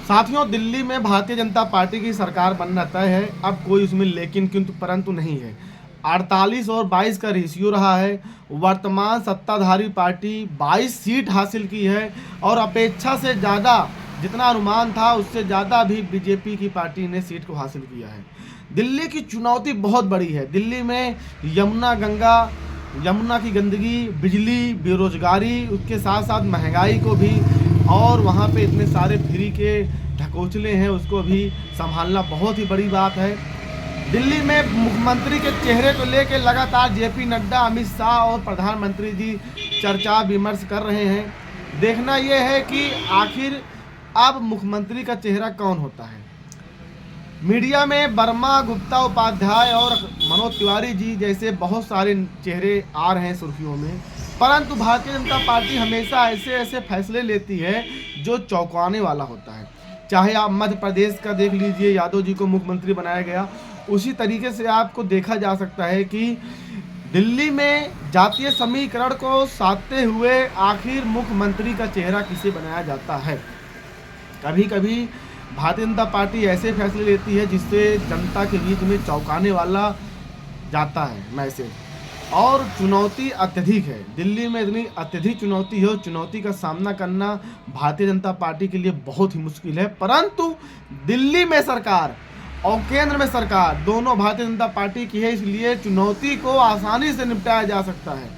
साथियों, दिल्ली में भारतीय जनता पार्टी की सरकार बनना तय है। अब कोई उसमें लेकिन किंतु परंतु नहीं है। 48 और 22 का रेशियो रहा है। वर्तमान सत्ताधारी पार्टी 22 सीट हासिल की है और अपेक्षा से ज़्यादा, जितना अनुमान था उससे ज़्यादा भी बीजेपी की पार्टी ने सीट को हासिल किया है। दिल्ली की चुनौती बहुत बड़ी है। दिल्ली में यमुना की गंदगी, बिजली, बेरोजगारी, उसके साथ साथ महंगाई को भी, और वहाँ पे इतने सारे फ्री के ढकोचले हैं, उसको भी संभालना बहुत ही बड़ी बात है। दिल्ली में मुख्यमंत्री के चेहरे को लेकर लगातार जेपी नड्डा, अमित शाह और प्रधानमंत्री जी चर्चा विमर्श कर रहे हैं। देखना यह है कि आखिर अब मुख्यमंत्री का चेहरा कौन होता है। मीडिया में वर्मा, गुप्ता, उपाध्याय और मनोज तिवारी जी जैसे बहुत सारे चेहरे आ रहे हैं सुर्खियों में, परंतु भारतीय जनता पार्टी हमेशा ऐसे ऐसे फैसले लेती है जो चौंकाने वाला होता है। चाहे आप मध्य प्रदेश का देख लीजिए, यादव जी को मुख्यमंत्री बनाया गया, उसी तरीके से आपको देखा जा सकता है कि दिल्ली में जातीय समीकरण को साधते हुए आखिर मुख्यमंत्री का चेहरा किसे बनाया जाता है। कभी कभी भारतीय जनता पार्टी ऐसे फैसले लेती है जिससे जनता के बीच में चौंकाने वाला जाता है मैसेज, और चुनौती अत्यधिक है। दिल्ली में इतनी अत्यधिक चुनौती है, चुनौती का सामना करना भारतीय जनता पार्टी के लिए बहुत ही मुश्किल है। परंतु दिल्ली में सरकार और केंद्र में सरकार दोनों भारतीय जनता पार्टी की है, इसलिए चुनौती को आसानी से निपटाया जा सकता है।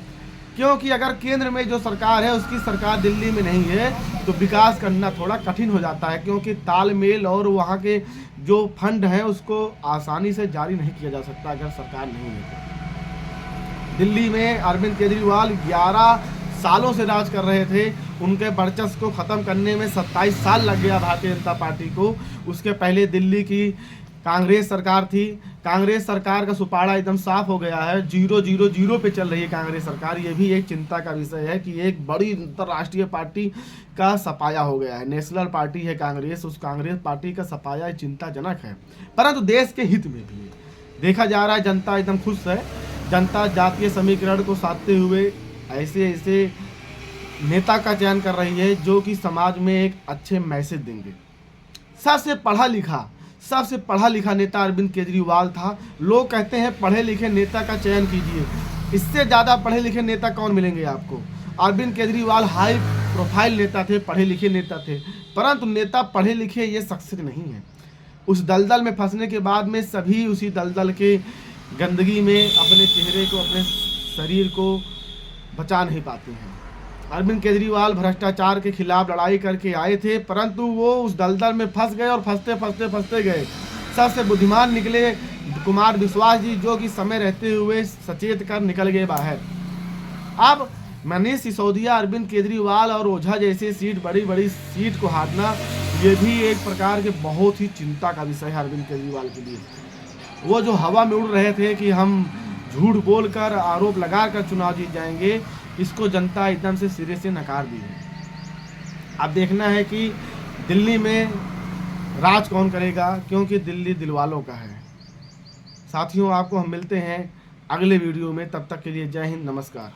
क्योंकि अगर केंद्र में जो सरकार है उसकी सरकार दिल्ली में नहीं है तो विकास करना थोड़ा कठिन हो जाता है, क्योंकि तालमेल और वहाँ के जो फंड हैं उसको आसानी से जारी नहीं किया जा सकता अगर सरकार नहीं है तो। दिल्ली में अरविंद केजरीवाल 11 सालों से राज कर रहे थे। उनके वर्चस्व को ख़त्म करने में 27 साल लग गया भारतीय जनता पार्टी को। उसके पहले दिल्ली की कांग्रेस सरकार थी। कांग्रेस सरकार का सुपाड़ा एकदम साफ हो गया है, 0-0-0 पे चल रही है कांग्रेस सरकार। ये भी एक चिंता का विषय है कि एक बड़ी अंतर्राष्ट्रीय पार्टी का सफाया हो गया है। नेशनल पार्टी है कांग्रेस, उस कांग्रेस पार्टी का सफाया चिंताजनक है, परंतु देश के हित में भी है। देखा जा रहा है जनता एकदम खुश है। जनता जातीय समीकरण को साधते हुए ऐसे ऐसे नेता का चयन कर रही है जो कि समाज में एक अच्छे मैसेज देंगे। सबसे पढ़ा लिखा नेता अरविंद केजरीवाल था। लोग कहते हैं पढ़े लिखे नेता का चयन कीजिए, इससे ज़्यादा पढ़े लिखे नेता कौन मिलेंगे आपको। अरविंद केजरीवाल हाई प्रोफाइल नेता थे, पढ़े लिखे नेता थे, परंतु नेता पढ़े लिखे ये सक्सेस नहीं है। उस दलदल में फंसने के बाद में सभी उसी दलदल के गंदगी में अपने चेहरे को, अपने शरीर को बचा नहीं पाते हैं। अरविंद केजरीवाल भ्रष्टाचार के खिलाफ लड़ाई करके आए थे, परंतु वो उस दलदल में फंस गए और फंसते गए। सबसे बुद्धिमान निकले कुमार विश्वास जी, जो कि समय रहते हुए सचेत कर निकल गए बाहर। अब मनीष सिसोदिया, अरविंद केजरीवाल और ओझा जैसे बड़ी बड़ी सीट को हारना, ये भी एक प्रकार के बहुत ही चिंता का विषय है अरविंद केजरीवाल के लिए। वो जो हवा में उड़ रहे थे कि हम झूठ बोलकर, आरोप लगाकर चुनाव जीत जाएंगे, इसको जनता एकदम से सिरे से नकार दी है। अब देखना है कि दिल्ली में राज कौन करेगा, क्योंकि दिल्ली दिलवालों का है। साथियों, आपको हम मिलते हैं अगले वीडियो में। तब तक के लिए जय हिंद, नमस्कार।